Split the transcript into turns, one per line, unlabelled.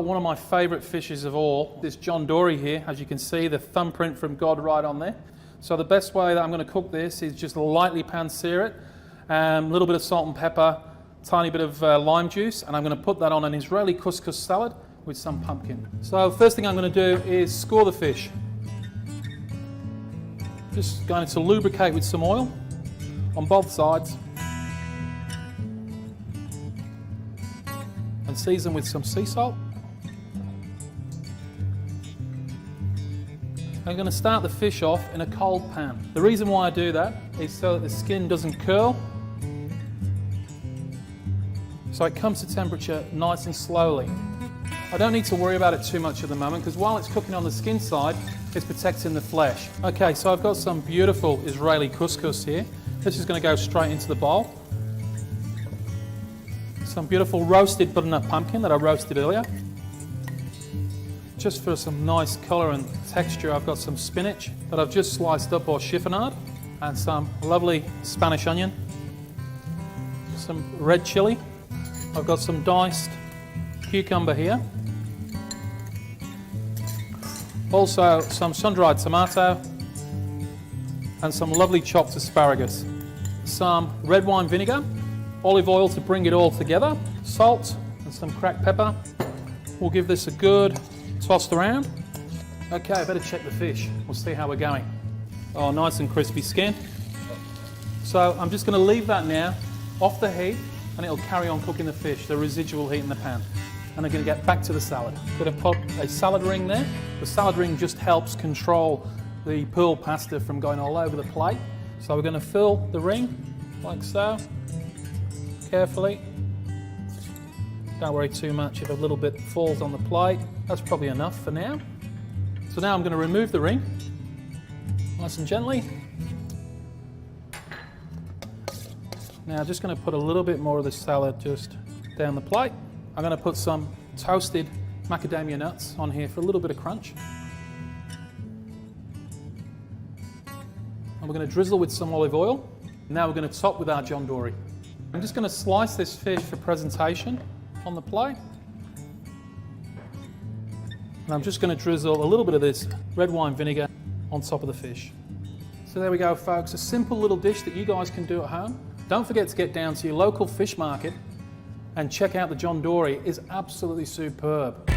One of my favourite fishes of all, this John Dory here. As you can see, the thumbprint from God right on there. So the best way that I'm going to cook this is just lightly pan-sear it, a little bit of salt and pepper, tiny bit of lime juice, and I'm going to put that on an Israeli couscous salad with some pumpkin. So first thing I'm going to do is score the fish. Just going to lubricate with some oil on both sides and season with some sea salt. I'm going to start the fish off in a cold pan. The reason why I do that is so that the skin doesn't curl, so it comes to temperature nice and slowly. I don't need to worry about it too much at the moment because while it's cooking on the skin side, it's protecting the flesh. Okay, so I've got some beautiful Israeli couscous here. This is going to go straight into the bowl. Some beautiful roasted butternut pumpkin that I roasted earlier. Just for some nice colour and texture, I've got some spinach that I've just sliced up or chiffonade, and some lovely Spanish onion, some red chilli. I've got some diced cucumber here. Also some sun-dried tomato and some lovely chopped asparagus. Some red wine vinegar, olive oil to bring it all together, salt and some cracked pepper. We'll give this a good tossed around. Okay, I better check the fish. We'll see how we're going. Oh, nice and crispy skin. So I'm just going to leave that now off the heat and it'll carry on cooking the fish, the residual heat in the pan. And I'm going to get back to the salad. I'm going to put a salad ring there. The salad ring just helps control the pearl pasta from going all over the plate. So we're going to fill the ring like so, carefully. Don't worry too much if a little bit falls on the plate. That's probably enough for now. So now I'm going to remove the ring, nice and gently. Now just going to put a little bit more of the salad just down the plate. I'm going to put some toasted macadamia nuts on here for a little bit of crunch. And we're going to drizzle with some olive oil. Now we're going to top with our John Dory. I'm just going to slice this fish for presentation on the plate. And I'm just going to drizzle a little bit of this red wine vinegar on top of the fish. So there we go, folks, a simple little dish that you guys can do at home. Don't forget to get down to your local fish market and check out the John Dory. It's absolutely superb.